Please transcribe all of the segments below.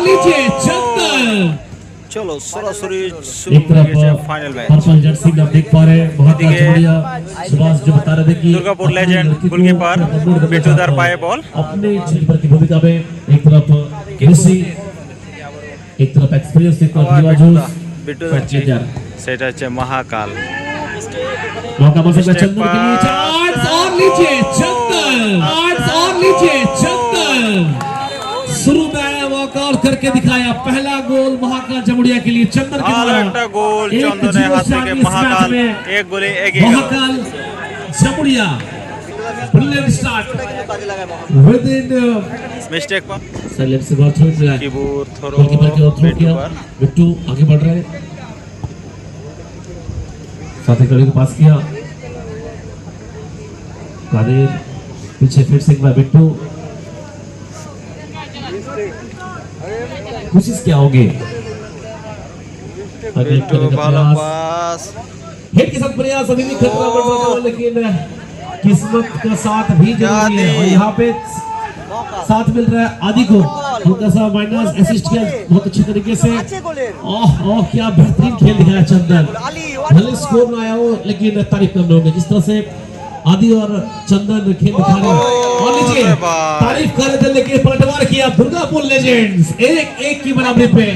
लीजिए चंदन। चलो सरासरी शुरू हो गया फाइनल मैच। पर्पल जर्सी में आप देख पा रहे हैं बहुत बढ़िया सुभाष जो बता रहे थे कि दुर्गापुर लेजेंड गोलकीपर बिट्टूदार पाए बॉल अपने कीपर की भूमिका में एक तरफ ऋषि एक तरफ एक्सपीरियंस एक तरफ युवा जोश बिट्टू सेट আছে महाकाल मौका मिल सकता है चंदन के लिए चांस और लीजिए चंदन चांस और लीजिए चंदन शुरू में वॉकआउट करके दिखाया पहला गोल महाकाल जमुड़िया के लिए चंदन के द्वारा একটা গোল চন্দনের হাত থেকে महाकाल एक গোলে এগিয়ে গেল Mahakal Jamuria brilliant start with in mistake पर सैलेब से बॉल छोड़ दिया कीबोर्ड थ्रो गोलकीपर की ओर थ्रो किया बिट्टू आगे बढ़ रहे हैं साथी खिलाड़ी को पास किया कादिर पीछे फिर से एक बार बिट्टू कोशिश क्या होगी बिट्टू भालो पास हिट के साथ प्रयास अभी भी खतरा बढ़ रहा है लेकिन किस्मत का साथ भी जरूरी है और यहाँ पे साथ मिल रहा है आदि को हल्का सा माइनस असिस्ट किया बहुत अच्छे तरीके से ओह ओह क्या बेहतरीन खेल दिखाया चंदन भले स्कोर ना आया हो लेकिन तारीफ करने होंगे जिस तरह से आदि और चंदन खेल दिखा रहे हैं और लीजिए तारीफ कर रहे थे लेकिन पलटवार किया दुर्गापुर लेजेंड्स एक की बराबरी पे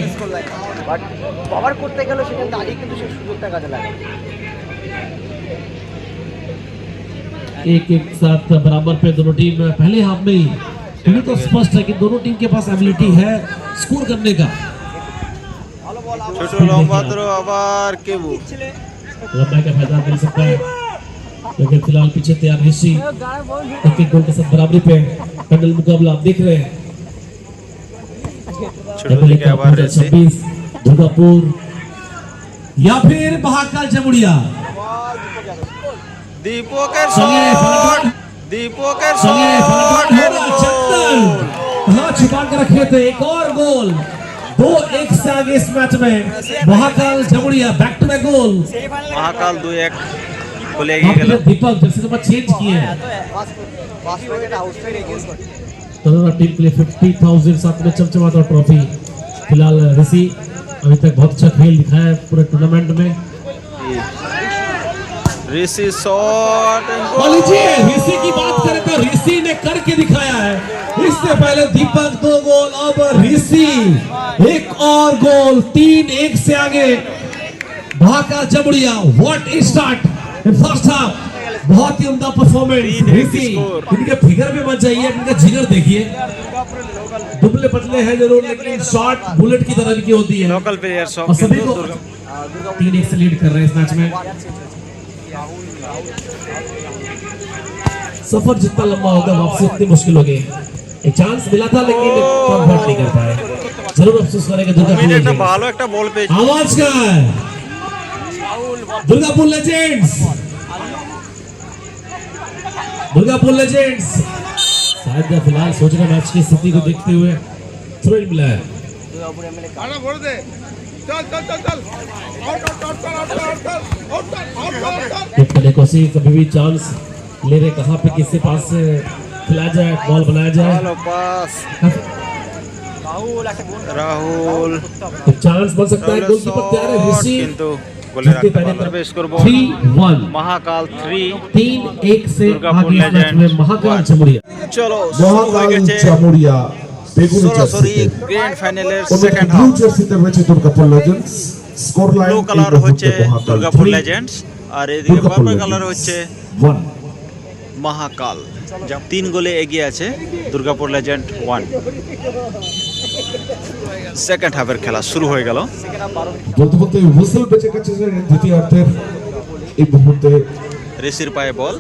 বাট কভার করতে গেল সেখানে দাঁড়িয়ে কিন্তু সেই সুযোগটা কাজে লাগে एक साथ बराबर पे दोनों टीम पहले हाफ में ही ये तो स्पष्ट है कि दोनों टीम के पास एबिलिटी है स्कोर करने का ছোট লম্বা থ্রো আবার কেবু लंबाई का फायदा मिल सकता है लेकिन फिलहाल पीछे तैयार ऋषि एक गोल के साथ बराबरी पे पैनल मुकाबला आप देख रहे हैं ছোট দিকে আবার রেসি 26 दुर्गापुर या फिर महाकाल जमुड़िया दीपकेर शॉट दीपकेर शॉट चंदन कहां छुपा कर रखे थे एक और गोल 2-1 से आगे इस मैच में Mahakal Jamuria back to back goal Mahakal 2-1 गोले एগিয়ে গেল दीपक जर्सी नंबर चेंज किए हैं বাস্তবে আউটসাইড এগেंस्ट করে तोरा टीम के लिए 50,000 साथ में चमचमाता ट्रॉफी फिलहाल ऋषि अभी तक बहुत अच्छा खेल दिखाया है पूरे टूर्नामेंट में ऋषि शॉट और लीजिए ऋषि की बात करें तो ऋषि ने करके दिखाया है इससे पहले दीपक 2 गोल अब ऋषि एक और गोल 3-1 से आगे Mahakal Jamuria what is start in first half बहुत ही उम्दा परफॉर्मेंस ऋषि इनके फिगर में मत जाइए इनका जिगर देखिए दुबले पतले हैं जरूर लेकिन शॉट बुलेट की तरह की होती है लोकल प्लेयर सब और सभी को 3-1 से लीड कर रहे हैं इस मैच में सफर जितना लंबा होगा वापसी उतनी मुश्किल होगी एक चांस मिला था लेकिन कन्वर्ट नहीं कर पाए जरूर अफसोस करेंगे दुर्गापुर একটা ভালো একটা বল পেয়েছে आवाज का है दुर्गापुर लेजेंड्स शायद फिलहाल सोच रहे मैच की स्थिति को देखते हुए थ्रो इन मिला है कोशिश कभी भी चांस ले रहे कहाँ पे किसके पास से खिलाया जाए बॉल बनाया जाए ভালো পাস রাহুল चांस बन सकता है गोलकीपर तैयार है ऋषि কিন্তু গোলে রাখতে পারবে স্কোর বল 3-1 महाकाल 3-1 से दुर्गापुर आगे इस मैच में लेजेंड्स महाकाल जमुड़िया চলো মহাকাল জামুরিয়া বেগুনি সরাসরি জার্সিতে গ্র্যান্ড ফাইনালের অন্যদিকে সেকেন্ড ব্লু হাফ জার্সিতে রয়েছে Durgapur legends score line blue colour হচ্ছে দুর্গাপুর লেজেন্ডস আর এদিকে পার্পল কালার হচ্ছে 1 महाकाल 3 গোলে এগিয়ে আছে দুর্গাপুর লেজেন্ড 1 সেকেন্ড হাফের খেলা শুরু হয়ে গেল বলতে বলতে হুইসেল বেজে গেছে যে দ্বিতীয়ার্ধের এই মুহূর্তে ঋষির পায়ে বল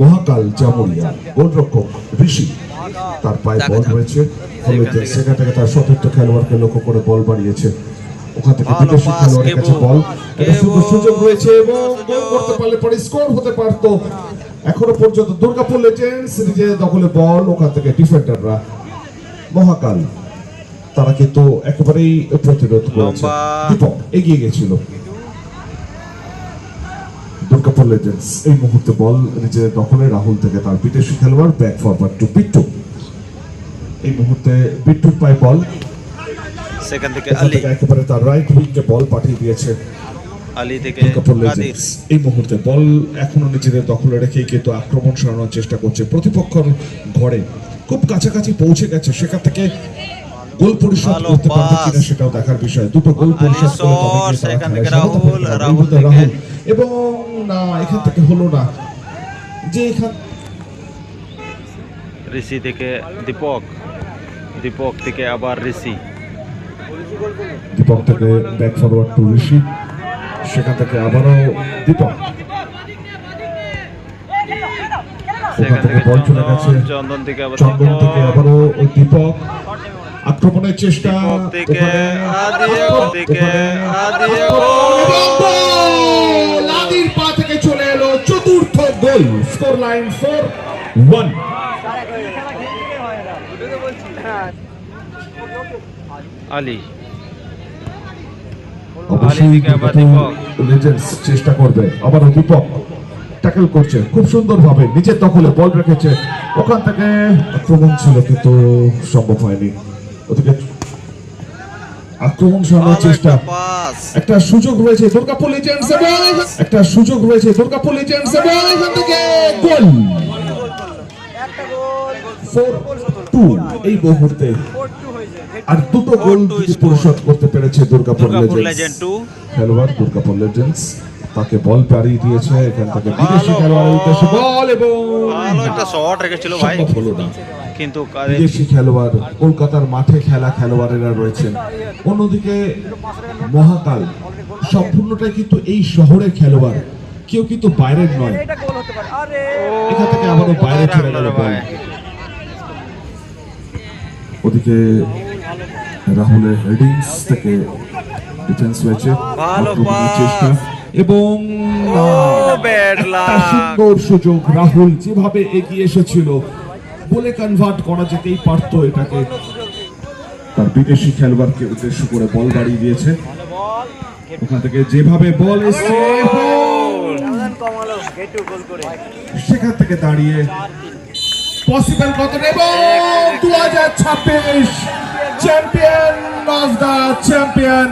মহাকাল জামুরিয়া গোলরক্ষক ঋষি তার পায়ে বল রয়েছে ফলে সেখান থেকে তার সতীর্থ খেলোয়াড়কে লক্ষ্য করে বল বাড়িয়েছে ওখান থেকে বিদেশি খেলোয়াড়ের কাছে বল এটা সুযোগ রয়েছে এবং গোল করতে পারলে পরে স্কোর হতে পারতো এখনো পর্যন্ত দুর্গাপুর লেজেন্ডস নিজেদের দখলে বল ওখান থেকে ডিফেন্ডাররা মহাকাল তারা কিন্তু একেবারেই প্রতিরোধ করেছে দীপক এগিয়ে গেছিল দুর্গাপুর লেজেন্ডস এই মুহূর্তে বল নিজের দখলে রাহুল থেকে তার বিদেশি খেলোয়াড় ব্যাক ফরওয়ার্ড টু বিট্টু এই মুহূর্তে বিট্টুর পায়ে বল সেখান থেকে ওখান আলী, থেকে একেবারে তার রাইট উইংকে বল পাঠিয়ে দিয়েছে আলী থেকে দুর্গাপুর কাদির। লেজেন্ডস। এই মুহূর্তে বল এখনো নিজেদের দখলে রেখেই কিন্তু আক্রমণ সারানোর চেষ্টা করছে প্রতিপক্ষের ঘরে, খুব কাছাকাছি পৌঁছে গেছে, সেখান থেকে গোল পরিশোধ ভালো করতে পারবে পাস। কিনা সেটাও দেখার বিষয়। দুটো গোল পরিশোধ করে তবে গিয়ে তারা সেখান খেলায় থেকে সমতা রাহুল, পেতে পারে। রাহুল রাহুল থেকে- এবং না, এখান থেকে হলো না, যে এখান ঋষি থেকে দীপক, দীপক থেকে আবার ঋষি, দীপক থেকে ব্যাক ফরওয়ার্ড টু ঋষি, সেখান থেকে আবারও দীপক, সেখান থেকে বল চলে গেছে চন্দন, চন্দন থেকে আবার চন্দন থেকে দীপক, আবারও ওই দীপক, আক্রমণের চেষ্টা দীপক থেকে আদিল, থেকে আদিল, এবং গোল! আদির পা থেকে চলে এলো চতুর্থ গোল। Score line 4-1। আলী, অবশ্যই দিকে আবার দীপক। লেজেন্ডস চেষ্টা করবে, আবারও দীপক ট্যাকল করছে খুব সুন্দরভাবে, নিজের দখলে বল রেখেছে, ওখান থেকে আক্রমণ ছিল কিন্তু সম্ভব হয়নি। ওদিকে আক্রমণ সারানোর ভালো চেষ্টা, একটা পাস, একটা সুযোগ রয়েছে দুর্গাপুর লেজেন্ডস এবং একটা সুযোগ রয়েছে দুর্গাপুর লেজেন্ডস এবং এখান থেকে গোল। একটা গোল 4-2 এই মুহূর্তে, 4-2 হয়েছে। আর দুটো গোল 4-2 যদি score। পরিশোধ করতে পেরেছে দুর্গাপুর দুর্গাপুর লেজেন্ডস লেজেন্ড 2। খেলোয়াড়। দুর্গাপুর লেজেন্ডস তাকে বল পাড়িয়ে দিয়েছে, এখান থেকে বিদেশি ভালো খেলোয়াড়ের উদ্দেশ্যে বল। বল এবং ভালো একটা শট রেখেছিল ভাই, সম্ভব হলো না। কিন্তু কাদের বিদেশি খেলোয়াড় কলকাতার মাঠে খেলা খেলোয়াড়েরা রয়েছেন, অন্যদিকে মহাকাল সম্পূর্ণটাই কিন্তু এই শহরের খেলোয়াড়, কেউ কিন্তু বাইরের নয়। এটা গোল হতে পারে। আরে এখান থেকে আবারও বাইরে চলে গেল বল। ভাই। ওদিকে রাহুলের হেডিংস থেকে ডিফেন্স হয়েছে, ভালো আক্রমণের পাস। চেষ্টা এবং ও, ব্যাড একটা লাক। সুন্দর সুযোগ। রাহুল যেভাবে এগিয়ে এসেছিল, বলে কনভার্ট করা যেতেই পারতো এটাকে। তার বিদেশি খেলোয়াড়কে উদ্দেশ্য করে বল বাড়িয়ে দিয়েছে, ওখান থেকে যেভাবে বল এসছে রান কমালো গেটু গোল করে। সেখান থেকে দাঁড়িয়ে পসিবল কত এবং 2026 champion of the champion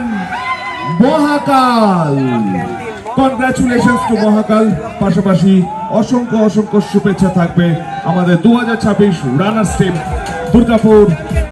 Mahakal. Congratulations to Mahakal. পাশাপাশি অসংখ্য অসংখ্য শুভেচ্ছা থাকবে আমাদের 2026 রানার্স টিম দুর্গাপুর